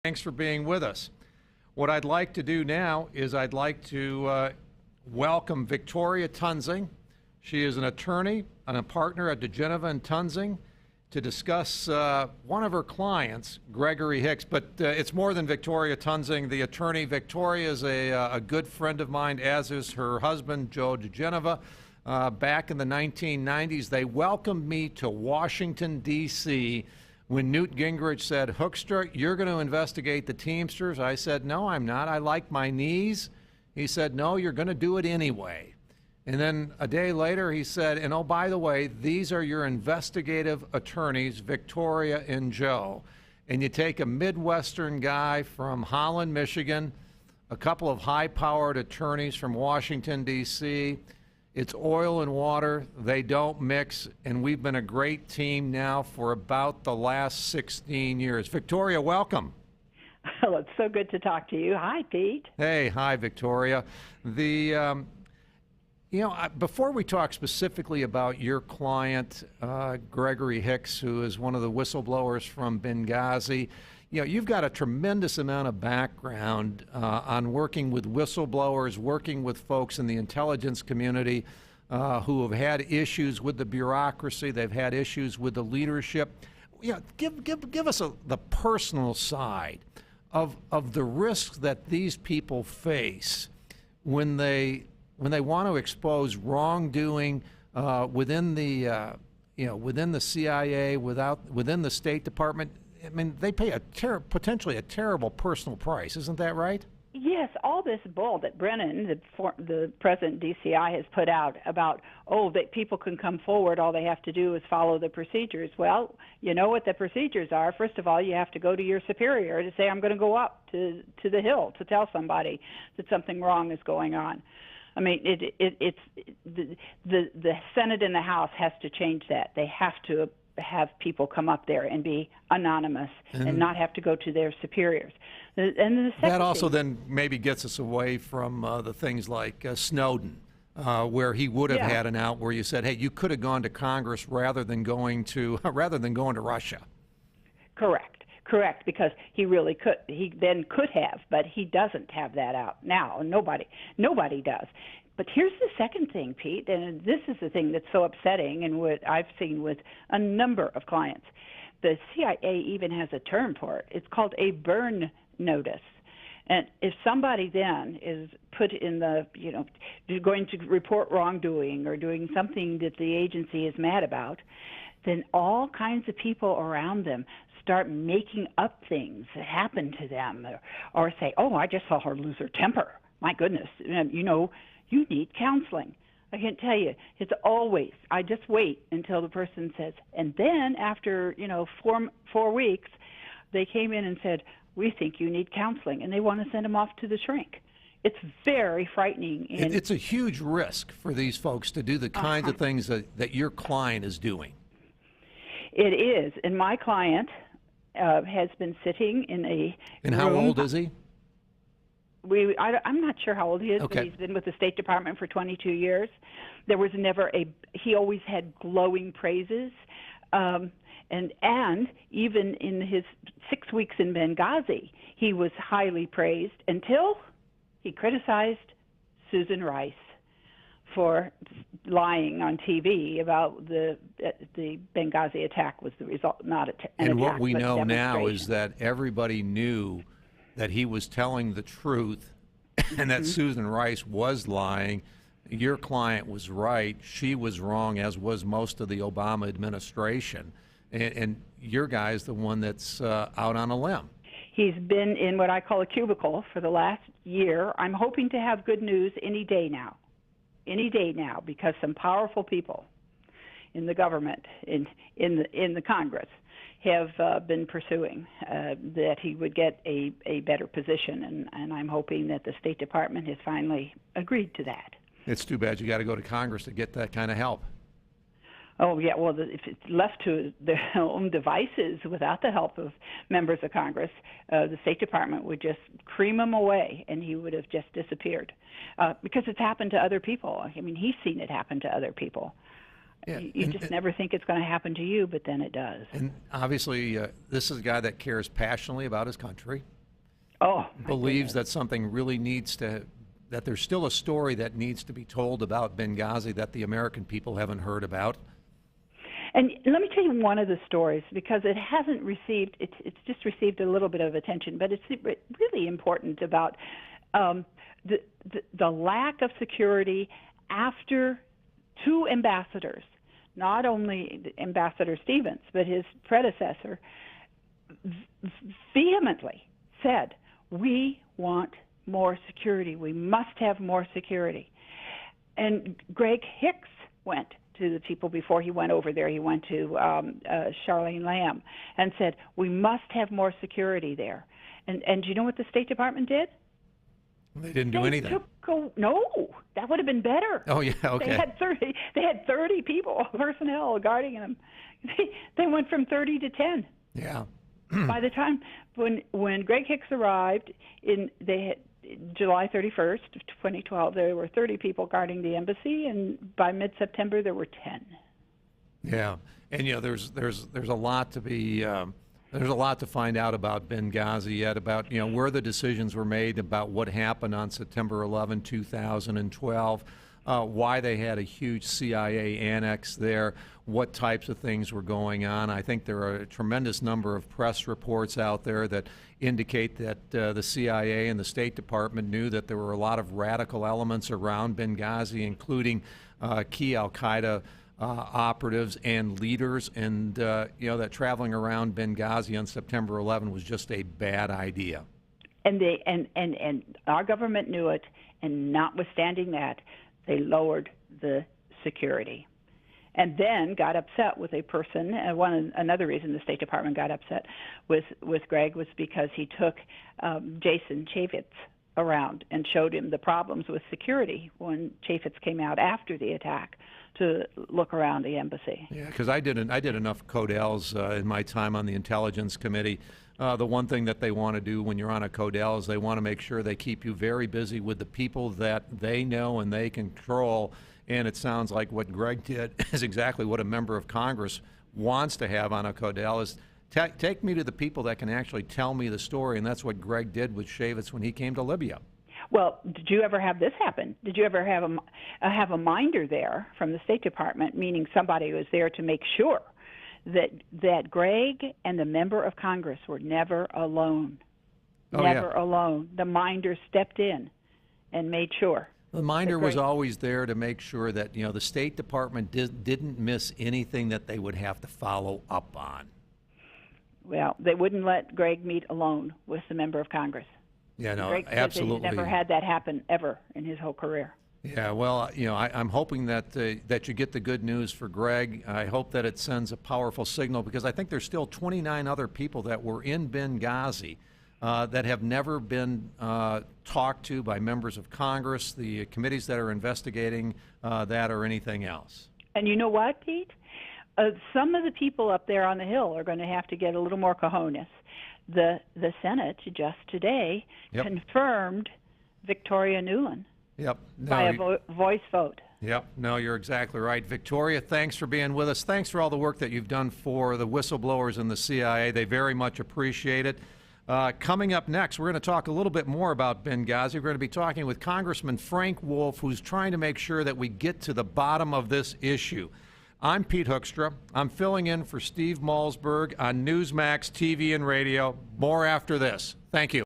Thanks for being with us. What I'd like to do now is I'd like to welcome Victoria Toensing. She is an attorney and a partner at DiGenova and Toensing to discuss one of her clients, Gregory Hicks. But it's more than Victoria Toensing, the attorney. Victoria is a good friend of mine, as is her husband, Joe DiGenova. Back in the 1990s, they welcomed me to Washington, D.C., when Newt Gingrich said, "Hoekstra, you're going to investigate the Teamsters." I said, "No, I'm not. I like my knees." He said, "No, you're going to do it anyway." And then a day later, he said, "And oh, by the way, these are your investigative attorneys, Victoria and Joe." And you take a Midwestern guy from Holland, Michigan, a couple of high-powered attorneys from Washington, D.C., it's oil and water. They don't mix, and we've been a great team now for about the last 16 years. Victoria, welcome. Well, it's so good to talk to you. Hi, Pete. Hey, hi, Victoria. Before we talk specifically about your client, Gregory Hicks, who is one of the whistleblowers from Benghazi, you've got a tremendous amount of background on working with whistleblowers, working with folks in the intelligence community who have had issues with the bureaucracy. They've had issues with the leadership. Give us the personal side of the risks that these people face when they want to expose wrongdoing within the CIA, within the State Department. I mean, they pay potentially a terrible personal price. Isn't that right? Yes, all this bull that Brennan, the president of DCI, has put out about, that people can come forward, all they have to do is follow the procedures. Well, you know what the procedures are. First of all, you have to go to your superior to say, I'm going to go up to the Hill to tell somebody that something wrong is going on. I mean, it's the Senate and the House has to change that. They have to have people come up there and be anonymous and not have to go to their superiors. And the second that also then maybe gets us away from the things like Snowden, where he would have had an out where you said, hey, you could have gone to Congress rather than going to Russia. Correct, because he really could. He then could have, but he doesn't have that out now. Nobody does. But here's the second thing, Pete, and this is the thing that's so upsetting and what I've seen with a number of clients. The CIA even has a term for it. It's called a burn notice. And if somebody then is put in going to report wrongdoing or doing something that the agency is mad about, then all kinds of people around them start making up things that happen to them or say, I just saw her lose her temper. My goodness, you need counseling. I can tell you, it's always, I just wait until the person says, and then after, 4 weeks, they came in and said, we think you need counseling, and they want to send them off to the shrink. It's very frightening. It's a huge risk for these folks to do the kinds of things that your client is doing. It is, and my client has been sitting in a And room. How old is he? I'm not sure how old he is, but he's been with the State Department for 22 years. There was never he always had glowing praises. And even in his 6 weeks in Benghazi, he was highly praised until he criticized Susan Rice for lying on TV about the Benghazi attack was the result, not an attack. And what we know now is that everybody knew that he was telling the truth and that Susan Rice was lying. Your client was right. She was wrong, as was most of the Obama administration. And your guy is the one that's out on a limb. He's been in what I call a cubicle for the last year. I'm hoping to have good news any day now, because some powerful people in the government, in the Congress, have been pursuing that he would get a better position, and I'm hoping that the State Department has finally agreed to that. It's too bad you got to go to Congress to get that kind of help. Oh, yeah, well, if it's left to their own devices without the help of members of Congress, the State Department would just cream him away, and he would have just disappeared. Because it's happened to other people. I mean, he's seen it happen to other people. Yeah, You just never think it's going to happen to you, but then it does. And obviously, this is a guy that cares passionately about his country. Oh, Believes that something really that there's still a story that needs to be told about Benghazi that the American people haven't heard about. And let me tell you one of the stories, because it hasn't received, it's just received a little bit of attention, but it's really important about the lack of security after two ambassadors, not only Ambassador Stevens, but his predecessor, vehemently said, we want more security. We must have more security. And Greg Hicks went to the people before he went over there. He went to Charlene Lamb and said, we must have more security there. And do you know what the State Department did? They didn't do anything. No, that would have been better. Oh, yeah, okay. They had 30 people, personnel guarding them. They went from 30 to 10. Yeah. By the time when Greg Hicks arrived July 31st, 2012, there were 30 people guarding the embassy, and by mid-September there were 10. Yeah, and there's a lot to be there's a lot to find out about Benghazi yet, about where the decisions were made, about what happened on September 11, 2012. Why they had a huge CIA annex there, what types of things were going on. I think there are a tremendous number of press reports out there that indicate that the CIA and the State Department knew that there were a lot of radical elements around Benghazi, including key al-Qaeda operatives and leaders, and that traveling around Benghazi on September 11 was just a bad idea. And our government knew it, and notwithstanding that, they lowered the security, and then got upset with a person. Another reason the State Department got upset with Greg was because he took Jason Chaffetz around and showed him the problems with security when Chaffetz came out after the attack to look around the embassy. Yeah, because I did enough Codels in my time on the Intelligence Committee. The one thing that they want to do when you're on a Codel is they want to make sure they keep you very busy with the people that they know and they control. And it sounds like what Greg did is exactly what a member of Congress wants to have on a Codel, is take me to the people that can actually tell me the story. And that's what Greg did with Chaffetz when he came to Libya. Well, did you ever have this happen? Did you ever have a minder there from the State Department, meaning somebody who was there to make sure that Greg and the member of Congress were never alone? Never alone. The minder stepped in and made sure. The minder was always there to make sure that the State Department didn't miss anything that they would have to follow up on. Well, they wouldn't let Greg meet alone with the member of Congress. Yeah, no, Greg absolutely. He's never had that happen ever in his whole career. Yeah, well, I'm hoping that you get the good news for Greg. I hope that it sends a powerful signal, because I think there's still 29 other people that were in Benghazi that have never been talked to by members of Congress, the committees that are investigating that, or anything else. And you know what, Pete? Some of the people up there on the Hill are going to have to get a little more cojones. The Senate just today confirmed Victoria Nuland. Yep. No, by a voice vote. Yep. No, you're exactly right. Victoria, thanks for being with us. Thanks for all the work that you've done for the whistleblowers in the CIA. They very much appreciate it. Coming up next, we're going to talk a little bit more about Benghazi. We're going to be talking with Congressman Frank Wolf, who's trying to make sure that we get to the bottom of this issue. I'm Pete Hoekstra. I'm filling in for Steve Malzberg on Newsmax TV and radio. More after this. Thank you.